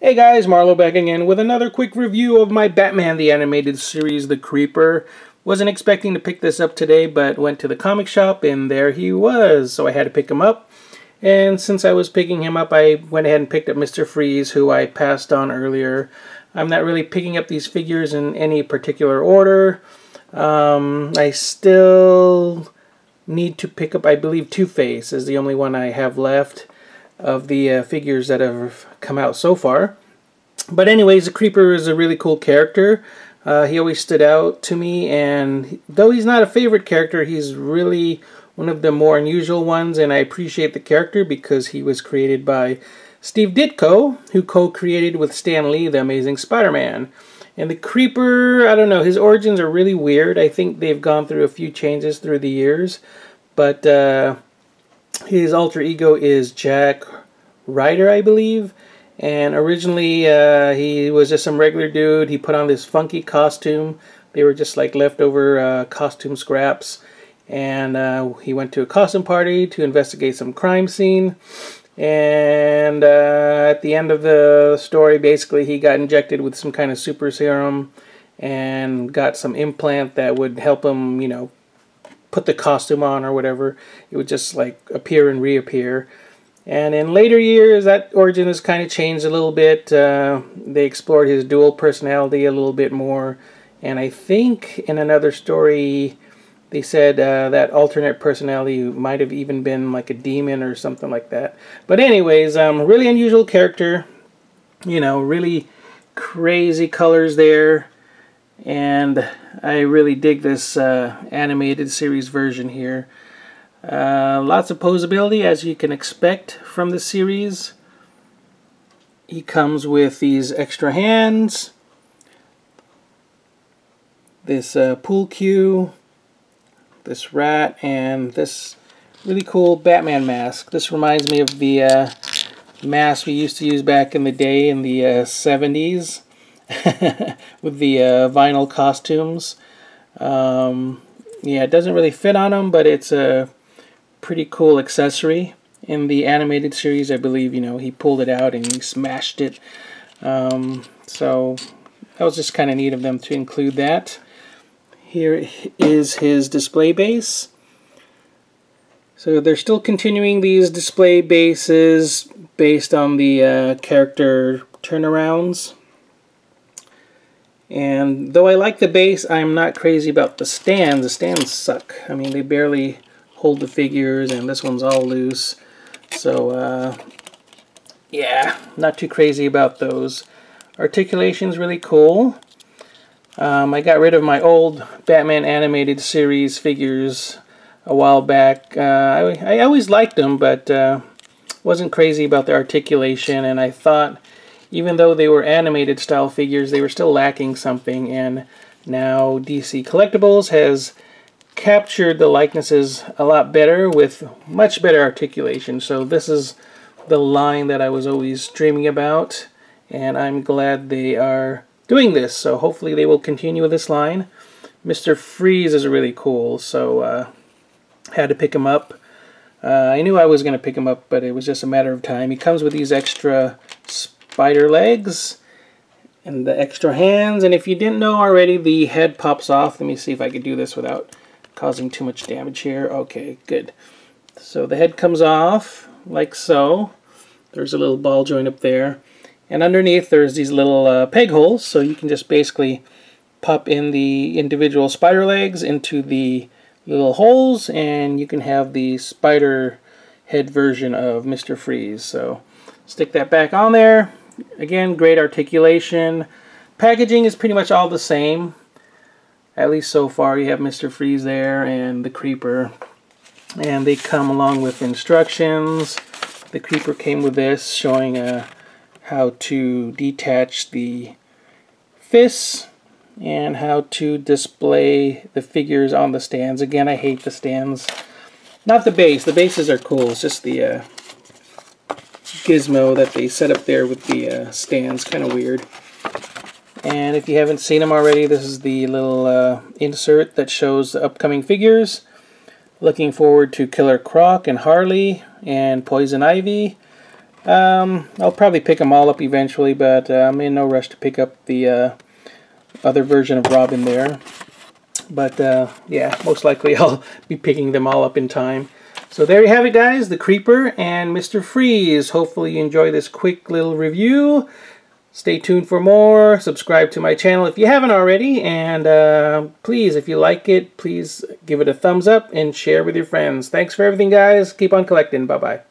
Hey guys, Marlo back again with another quick review of my Batman the Animated Series, The Creeper. Wasn't expecting to pick this up today, but went to the comic shop and there he was, so I had to pick him up. And since I was picking him up, I went ahead and picked up Mr. Freeze, who I passed on earlier. I'm not really picking up these figures in any particular order. I still need to pick up, I believe, Two-Face is the only one I have left of the figures that have come out so far. But anyways, the Creeper is a really cool character. He always stood out to me, and though he's not a favorite character, he's really one of the more unusual ones, and I appreciate the character because he was created by Steve Ditko, who co-created with Stan Lee The Amazing Spider-Man. And the Creeper, I don't know, his origins are really weird. I think they've gone through a few changes through the years, but his alter ego is Jack Ryder, I believe. And originally he was just some regular dude. He put on this funky costume. They were just like leftover costume scraps. And he went to a costume party to investigate some crime scene. And at the end of the story, basically he got injected with some kind of super serum and got some implant that would help him, you know, put the costume on or whatever. It would just like appear and reappear. And in later years, that origin has kind of changed a little bit. They explored his dual personality a little bit more. And I think in another story, they said that alternate personality might have even been like a demon or something like that. But anyways, really unusual character. You know, really crazy colors there. And I really dig this animated series version here. Lots of posability, as you can expect from the series. He comes with these extra hands, this pool cue, this rat, and this really cool Batman mask. This reminds me of the mask we used to use back in the day in the 70s. With the vinyl costumes. Yeah, it doesn't really fit on him, but it's a pretty cool accessory. In the animated series, I believe, you know, he pulled it out and he smashed it. So that was just kind of neat of them to include that. Here is his display base. So they're still continuing these display bases based on the character turnarounds. And though I like the base, I'm not crazy about the stands. The stands suck. I mean, they barely hold the figures, and this one's all loose. So, yeah, not too crazy about those. Articulation's really cool. I got rid of my old Batman animated series figures a while back. I always liked them, but wasn't crazy about the articulation, and I thought, even though they were animated style figures, they were still lacking something, and now DC Collectibles has captured the likenesses a lot better with much better articulation. So this is the line that I was always dreaming about, and I'm glad they are doing this. So hopefully they will continue with this line. Mr. Freeze is really cool, so had to pick him up. I knew I was going to pick him up, but it was just a matter of time. He comes with these extra spider legs and the extra hands, and if you didn't know already, the head pops off. Let me see if I can do this without causing too much damage here. Okay, good. So the head comes off like so. There's a little ball joint up there, and underneath there's these little peg holes, so you can just basically pop in the individual spider legs into the little holes, and you can have the spider head version of Mr. Freeze. So stick that back on there. Again, great articulation. Packaging is pretty much all the same. At least so far. You have Mr. Freeze there and the Creeper. And they come along with instructions. The Creeper came with this, showing how to detach the fists and how to display the figures on the stands. Again, I hate the stands. Not the base. The bases are cool. It's just the gizmo that they set up there with the stands, kind of weird. And if you haven't seen them already, this is the little insert that shows the upcoming figures. Looking forward to Killer Croc and Harley and Poison Ivy. I'll probably pick them all up eventually, but I'm in no rush to pick up the other version of Robin there. But yeah, most likely I'll be picking them all up in time. So there you have it, guys, the Creeper and Mr. Freeze. Hopefully you enjoy this quick little review. Stay tuned for more. Subscribe to my channel if you haven't already. And please, if you like it, please give it a thumbs up and share with your friends. Thanks for everything, guys. Keep on collecting. Bye-bye.